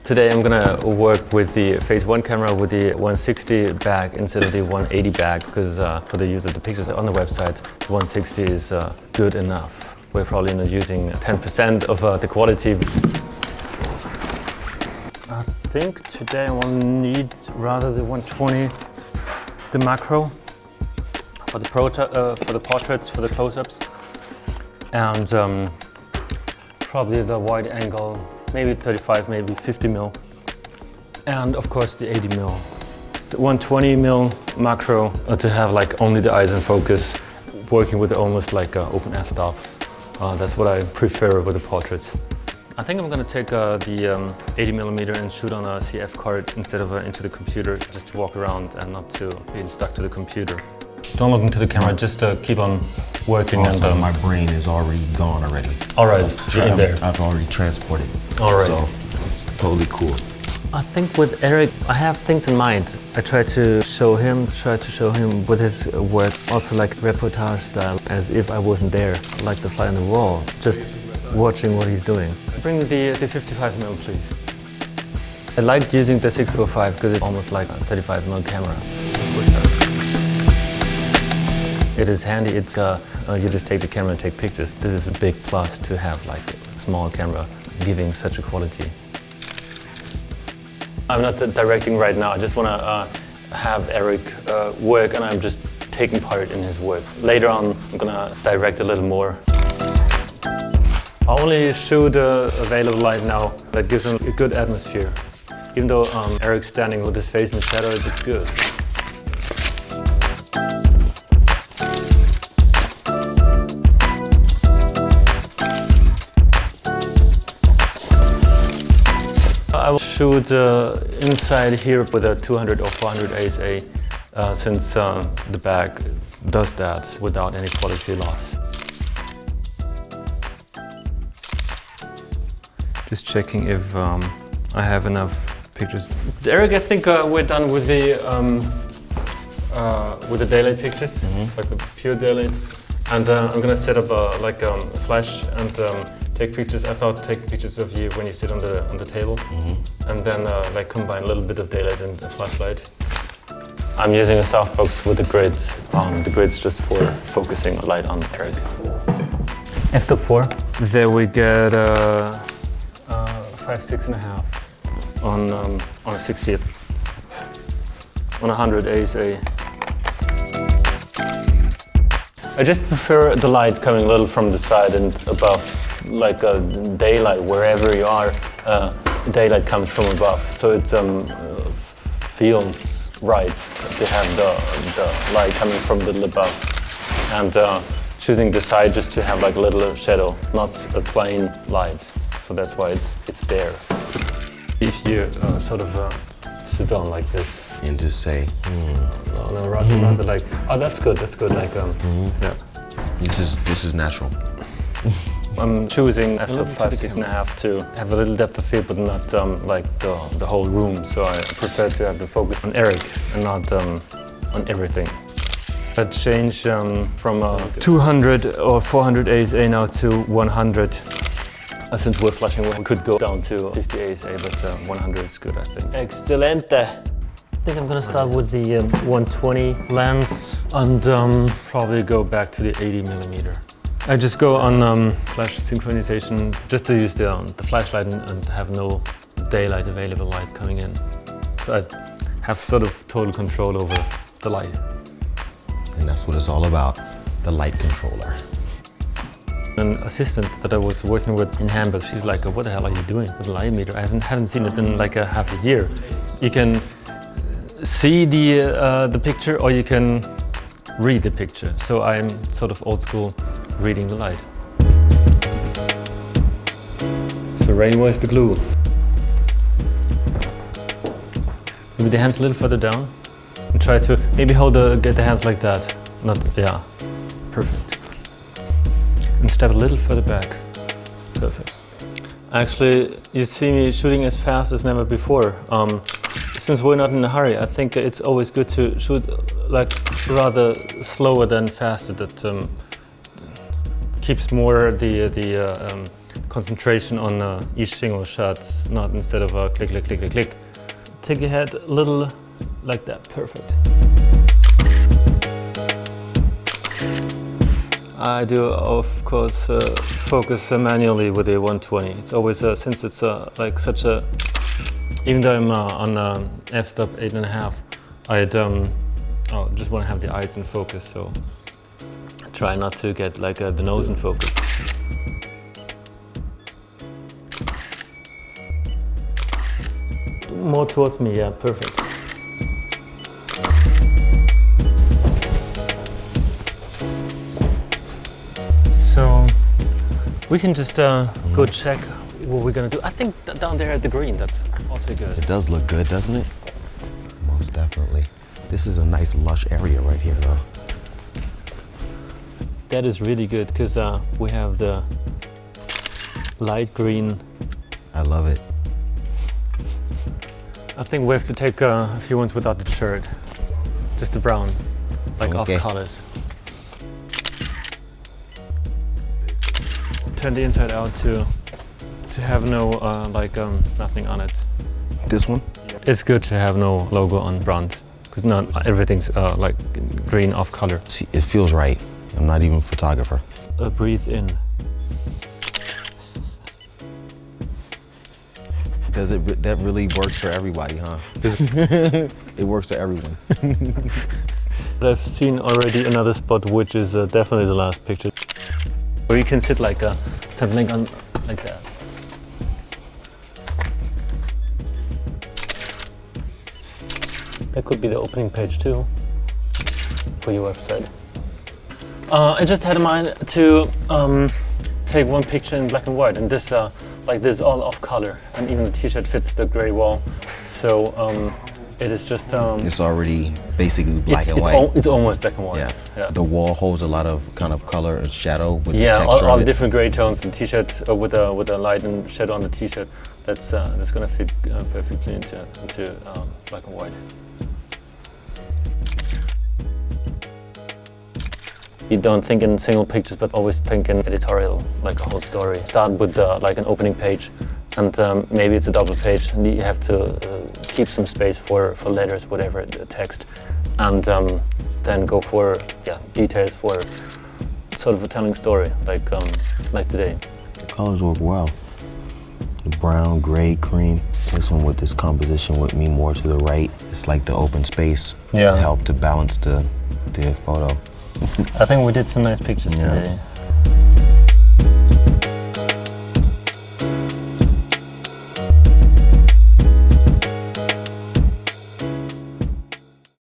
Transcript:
Today I'm gonna work with the Phase 1 camera with the 160 bag instead of the 180 bag because for the use of the pictures on the website, the 160 is good enough. We're probably not using 10% of the quality. I think today I will need rather the 120, the macro for the portraits, for the close-ups, and probably the wide angle. Maybe 35, maybe 50 mil. And of course the 80 mil. The 120 mil macro to have like only the eyes in focus, working with almost like an open f-stop. That's what I prefer with the portraits. I think I'm gonna take the 80 millimeter and shoot on a CF card instead of into the computer, just to walk around and not to be stuck to the computer. Don't look into the camera, just keep on working. Also, and my brain is already gone already. All right, in there. I've already transported. All right. So it's totally cool. I think with Eric, I have things in mind. I try to show him with his work, also like reportage style, as if I wasn't there, like the fly on the wall, just watching what he's doing. Bring the 55mm, please. I like using the 645 because it's almost like a 35mm camera. It is handy. It's you just take the camera and take pictures. This is a big plus to have like a small camera giving such a quality. I'm not directing right now. I just want to have Eric work, and I'm just taking part in his work. Later on, I'm gonna direct a little more. I only shoot available light now that gives him a good atmosphere. Even though Eric's standing with his face in the shadow, it's good. I will shoot inside here with a 200 or 400 ASA since the bag does that without any quality loss. Just checking if I have enough pictures. Eric, I think we're done with the daylight pictures, like the pure daylight. And I'm gonna set up a flash and take pictures. I thought take pictures of you when you sit on the table, and then like combine a little bit of daylight and a flashlight. I'm using a softbox with the grids. The grids just for focusing light on Eric. F-stop 4. There we get 5, 6.5 on a 60th, on 100 ASA. I just prefer the light coming a little from the side and above, like daylight, wherever you are, daylight comes from above. So it feels right to have the light coming from the above. And choosing the side just to have like a little shadow, not a plain light. So that's why it's there. If you sort of sit down like this. And just say, No, rather like, oh, that's good, like, yeah. This is natural. I'm choosing f-stop 5, 6.5 to have a little depth of field, but not like the whole room. So I prefer to have the focus on Eric and not on everything. I changed from 200 or 400 ASA now to 100. Since we're flashing, we could go down to 50 ASA, but 100 is good, I think. Excelente! I think I'm gonna start with the 120 lens and probably go back to the 80mm. I just go on flash synchronization just to use the flashlight and have no daylight available light coming in. So I have sort of total control over the light. And that's what it's all about, the light controller. An assistant that I was working with in Hamburg, she's like, what the hell are you doing with the light meter? I haven't seen it in like a half a year. You can see the picture or you can read the picture. So I'm sort of old school, reading the light. So Rain, where's the glue? Maybe the hands a little further down and try to maybe get the hands like that. Not, yeah, perfect. And step a little further back. Perfect. Actually, you see me shooting as fast as never before. Since we're not in a hurry, I think it's always good to shoot like rather slower than faster. That keeps more the concentration on each single shot, not instead of a click, click, click, click, click. Take your head a little like that, perfect. I do, of course, focus manually with the 120. It's always, since it's like such a, even though I'm on f-stop 8.5, I just want to have the eyes in focus, so I try not to get like the nose in focus. More towards me, yeah, perfect. So we can just go check what we're gonna do. I think down there at the green, that's also good. It does look good, doesn't it? Most definitely. This is a nice lush area right here though. That is really good because we have the light green. I love it. I think we have to take a few ones without the shirt. Just the brown, like Okay. off colors. Turn the inside out to have no nothing on it. This one? It's good to have no logo on front because not everything's like green off color. See, it feels right. I'm not even a photographer. Breathe in. Does it? That really works for everybody, huh? It works for everyone. But I've seen already another spot which is definitely the last picture. Where you can sit like something on like that. That could be the opening page too for your website. I just had in mind to take one picture in black and white, and this like this is all off color, and even the t-shirt fits the gray wall. So it is just It's already basically black and white. It's almost black and white. Yeah. The wall holds a lot of kind of color and shadow with the Yeah, texture all of it. different gray tones. The t-shirt with a light and shadow on the t-shirt. That's gonna fit perfectly into black and white. You don't think in single pictures, but always think in editorial, like a whole story. Start with like an opening page, and maybe it's a double page, and you have to keep some space for letters, whatever, the text, and then go for details for sort of a telling story, like today. The colors work well. The brown, gray, cream. This one with this composition with me more to the right. It's like the open space. Yeah. Help to balance the photo. I think we did some nice pictures Yeah. today.